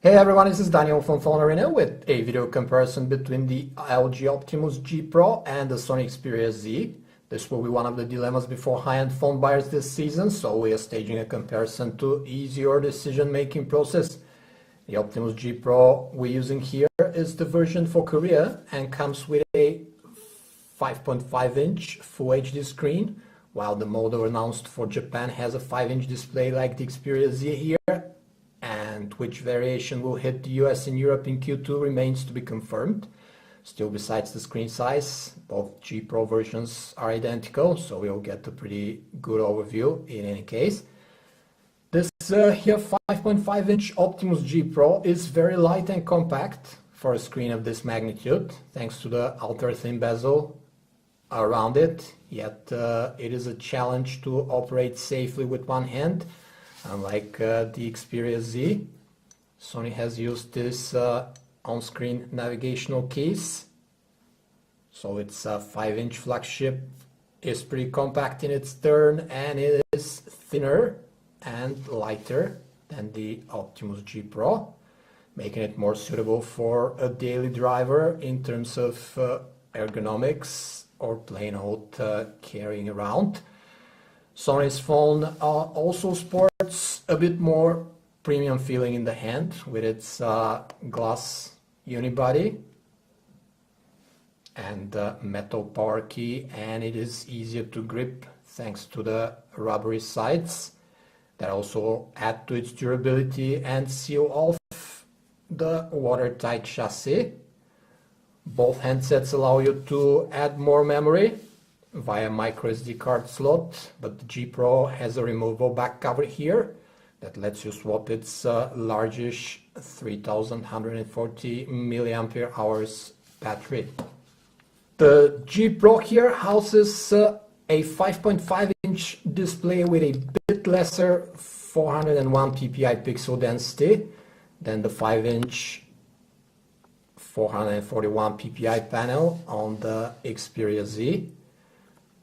Hey everyone, this is Daniel from Phone Arena with a video comparison between the LG Optimus G Pro and the Sony Xperia Z. This will be one of the dilemmas before high-end phone buyers this season, so we are staging a comparison to ease your decision-making process. The Optimus G Pro we're using here is the version for Korea and comes with a 5.5-inch Full HD screen, while the model announced for Japan has a 5-inch display like the Xperia Z here, and which variation will hit the US and Europe in Q2 remains to be confirmed. Still, besides the screen size, both G Pro versions are identical, so we'll get a pretty good overview in any case. This here 5.5-inch Optimus G Pro is very light and compact for a screen of this magnitude, thanks to the ultra-thin bezel around it, yet it is a challenge to operate safely with one hand. Unlike the Xperia Z, Sony has used this on-screen navigational case, so its 5-inch flagship is pretty compact in its turn, and it is thinner and lighter than the Optimus G Pro, making it more suitable for a daily driver in terms of ergonomics or plain old carrying around. Sony's phone also sports a bit more premium feeling in the hand with its glass unibody and metal power key, and it is easier to grip thanks to the rubbery sides that also add to its durability and seal off the watertight chassis. Both handsets allow you to add more memory via microSD card slot, but the G Pro has a removable back cover here that lets you swap its largish 3140 milliampere hours battery. The G Pro here houses a 5.5-inch display with a bit lesser 401 ppi pixel density than the 5-inch 441 ppi panel on the Xperia Z.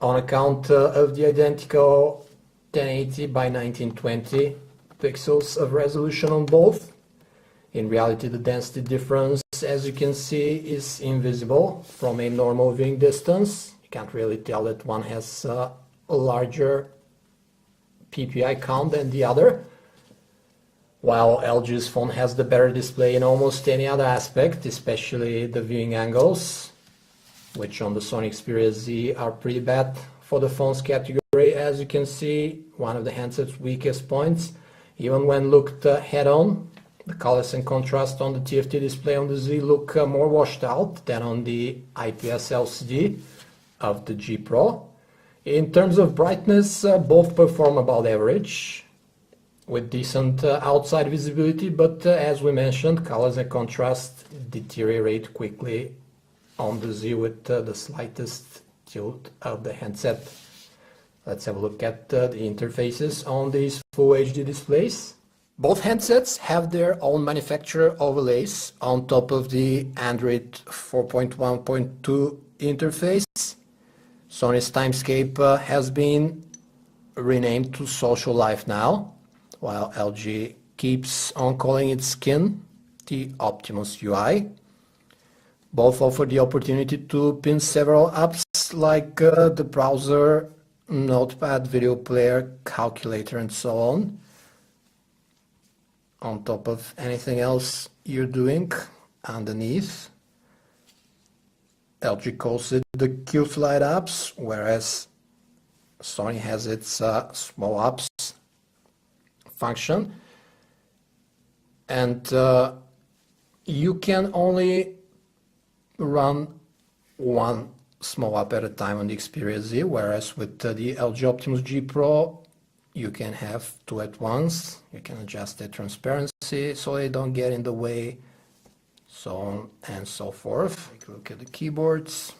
On account of the identical 1080 by 1920 pixels of resolution on both. In reality, the density difference, as you can see, is invisible from a normal viewing distance. You can't really tell that one has a larger PPI count than the other, while LG's phone has the better display in almost any other aspect, especially the viewing angles, which on the Sony Xperia Z are pretty bad for the phone's category. As you can see, one of the handset's weakest points, even when looked head-on, the colors and contrast on the TFT display on the Z look more washed out than on the IPS LCD of the G Pro. In terms of brightness, both perform about average, with decent outside visibility, but as we mentioned, colors and contrast deteriorate quickly on the Z with the slightest tilt of the handset. Let's have a look at the interfaces on these Full HD displays. Both handsets have their own manufacturer overlays on top of the Android 4.1.2 interface. Sony's Timescape has been renamed to Social Life now, while LG keeps on calling its skin the Optimus UI. Both offer the opportunity to pin several apps like the browser, notepad, video player, calculator, and so on top of anything else you're doing underneath. LG calls it the Q-Slide apps, whereas Sony has its small apps function. And you can only run one small app at a time on the Xperia Z, whereas with the LG Optimus G Pro you can have two at once. You can adjust the transparency so they don't get in the way, so on and so forth. Take a look at the keyboards.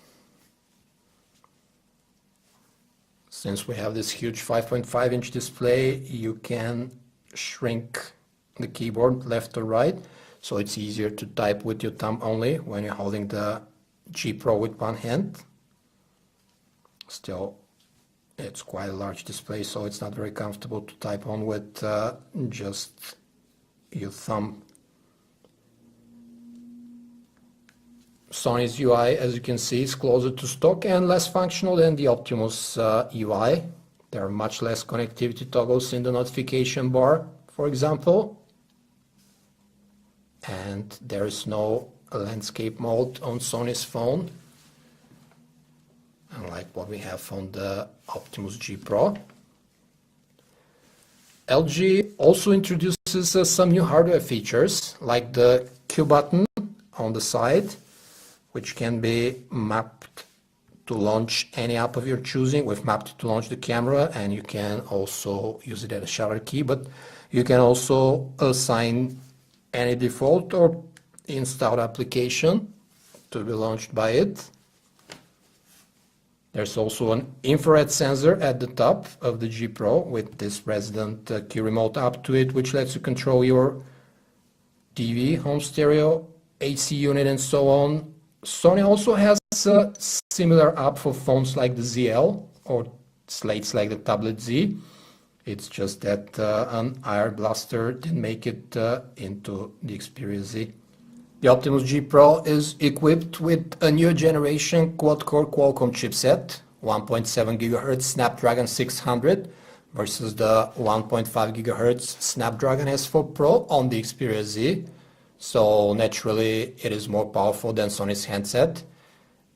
Since we have this huge 5.5-inch display, you can shrink the keyboard left or right, so it's easier to type with your thumb only when you're holding the G Pro with one hand. Still, it's quite a large display, so it's not very comfortable to type on with just your thumb Sony's UI, as you can see, is closer to stock and less functional than the Optimus UI. There are much less connectivity toggles in the notification bar, for example. And there is no landscape mode on Sony's phone, unlike what we have on the Optimus G Pro. LG also introduces some new hardware features, like the Q button on the side, which can be mapped to launch any app of your choosing. We've mapped it to launch the camera, and you can also use it as a shutter key, but you can also assign any default or installed application to be launched by it. There's also an infrared sensor at the top of the G Pro with this resident Q remote up to it, which lets you control your TV, home stereo, AC unit, and so on. Sony also has a similar app for phones like the ZL or slates like the Tablet Z. It's just that an IR Blaster didn't make it into the Xperia Z. The Optimus G Pro is equipped with a new generation quad-core Qualcomm chipset, 1.7 GHz Snapdragon 600 versus the 1.5 GHz Snapdragon S4 Pro on the Xperia Z. So naturally, it is more powerful than Sony's handset.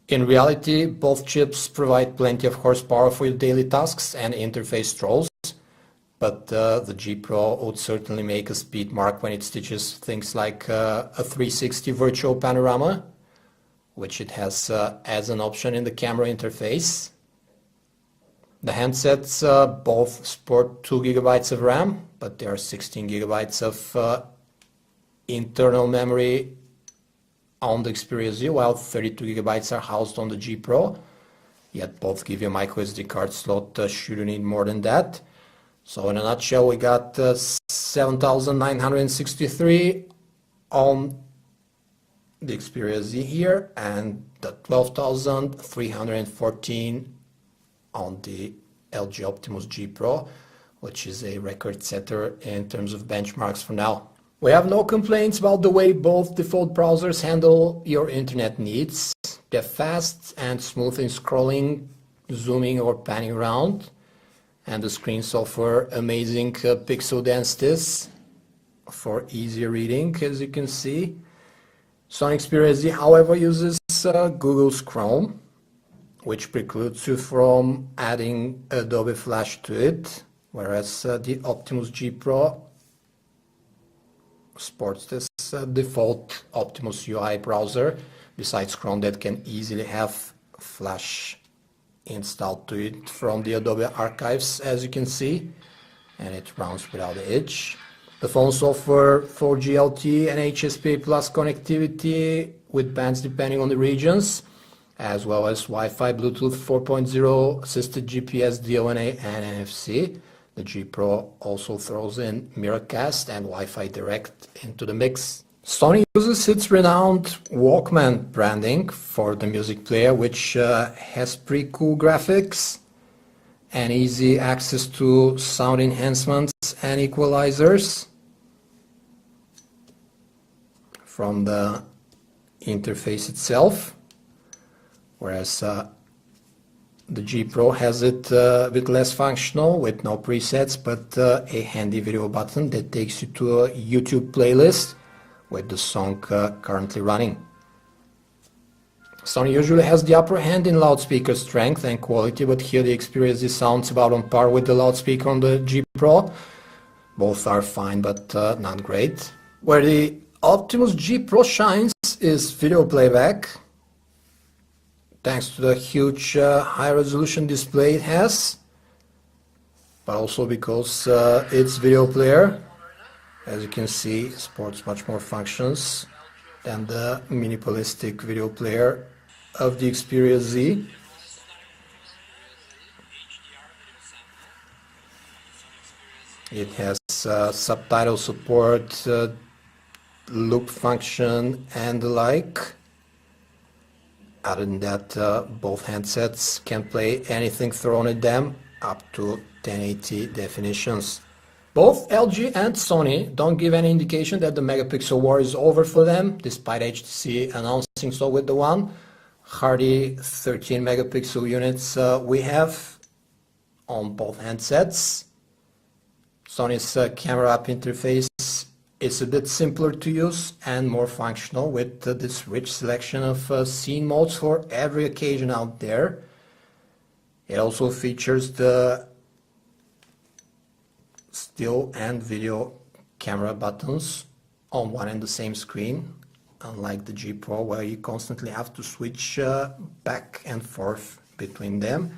In reality, both chips provide plenty of horsepower for your daily tasks and interface strolls, but the G Pro would certainly make a speed mark when it stitches things like a 360 virtual panorama, which it has as an option in the camera interface. The handsets both sport 2 GB of RAM, but there are 16 GB of internal memory on the Xperia Z, while 32 GB are housed on the G Pro. Yet both give you a microSD card slot should you need more than that. So in a nutshell, we got 7,963 on the Xperia Z here and the 12,314 on the LG Optimus G Pro, which is a record setter in terms of benchmarks for now. We have no complaints about the way both default browsers handle your internet needs. They're fast and smooth in scrolling, zooming or panning around, and the screens offer amazing pixel densities for easier reading, as you can see. Sony Xperia Z, however, uses Google's Chrome, which precludes you from adding Adobe Flash to it, whereas the Optimus G Pro sports this default Optimus UI browser besides Chrome that can easily have Flash installed to it from the Adobe archives, as you can see, and it runs without a hitch. The phones offer 4G LTE and HSPA Plus connectivity with bands depending on the regions, as well as Wi-Fi, Bluetooth 4.0, assisted GPS, DONA, and NFC. The G Pro also throws in Miracast and Wi-Fi Direct into the mix. Sony uses its renowned Walkman branding for the music player, which has pretty cool graphics and easy access to sound enhancements and equalizers from the interface itself, whereas the G Pro has it a bit less functional with no presets, but a handy video button that takes you to a YouTube playlist with the song currently running. Sony usually has the upper hand in loudspeaker strength and quality, but here the Xperia Z sounds about on par with the loudspeaker on the G Pro. Both are fine, but not great. Where the Optimus G Pro shines is video playback, thanks to the huge high-resolution display it has, but also because its video player, as you can see, sports much more functions than the minimalistic video player of the Xperia Z. It has subtitle support, loop function, and the like. Other than that, both handsets can play anything thrown at them, up to 1080 definitions. Both LG and Sony don't give any indication that the megapixel war is over for them, despite HTC announcing so with the one. Hardy 13 megapixel units we have on both handsets. Sony's camera app interface is a bit simpler to use and more functional with this rich selection of scene modes for every occasion out there. It also features the still and video camera buttons on one and the same screen, unlike the G Pro where you constantly have to switch back and forth between them.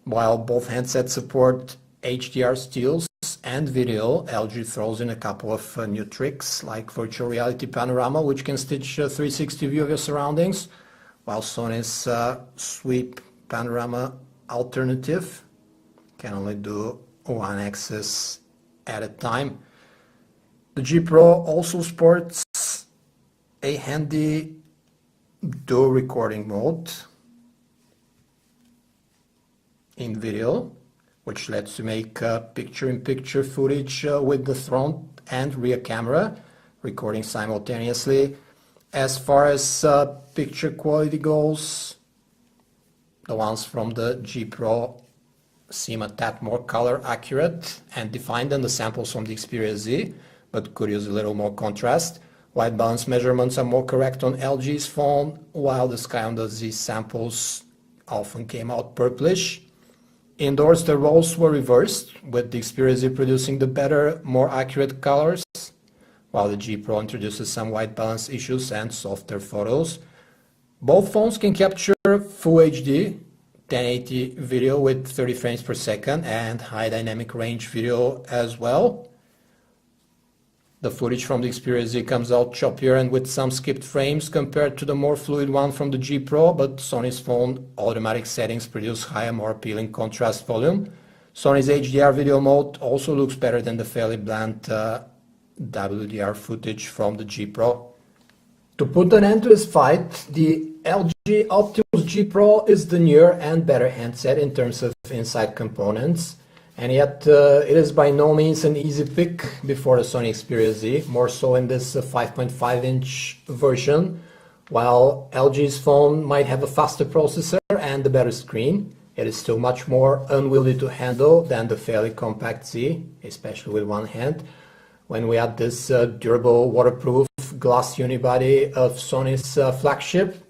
While both handsets support HDR stills and video, LG throws in a couple of new tricks like virtual reality panorama, which can stitch a 360 view of your surroundings, while Sony's sweep panorama alternative can only do one axis at a time. The G Pro also sports a handy dual recording mode in video, which lets you make picture-in-picture footage with the front and rear camera, recording simultaneously. As far as picture quality goes, the ones from the G Pro seem a tad more color accurate and defined than the samples from the Xperia Z, but could use a little more contrast. White balance measurements are more correct on LG's phone, while the sky on the Z samples often came out purplish. Indoors, the roles were reversed, with the Xperia Z producing the better, more accurate colors, while the G Pro introduces some white balance issues and softer photos. Both phones can capture Full HD 1080 video with 30 frames per second and high dynamic range video as well. The footage from the Xperia Z comes out choppier and with some skipped frames compared to the more fluid one from the G Pro, but Sony's phone automatic settings produce higher, more appealing contrast volume. Sony's HDR video mode also looks better than the fairly bland WDR footage from the G Pro. To put an end to this fight, the LG Optimus G Pro is the newer and better handset in terms of inside components, and yet it is by no means an easy pick before the Sony Xperia Z, more so in this 5.5-inch version. While LG's phone might have a faster processor and a better screen, it is still much more unwieldy to handle than the fairly compact Z, especially with one hand. When we add this durable, waterproof glass unibody of Sony's flagship,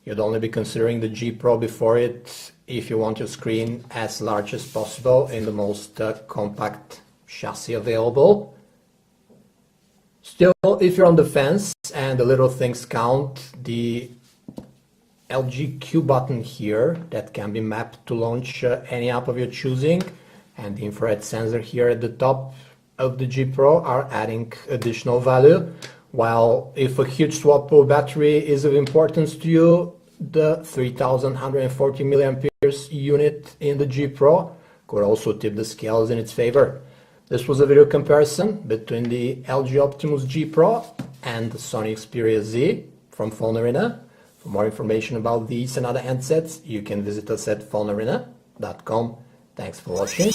you'd only be considering the G Pro before it if you want your screen as large as possible in the most compact chassis available. Still, if you're on the fence and the little things count, the LG Q button here that can be mapped to launch any app of your choosing, and the infrared sensor here at the top of the G Pro are adding additional value. While if a huge swappable battery is of importance to you, the 3140 mAh unit in the G Pro could also tip the scales in its favor. This was a video comparison between the LG Optimus G Pro and the Sony Xperia Z from Phone Arena. For more information about these and other handsets, you can visit us at phonearena.com. Thanks for watching.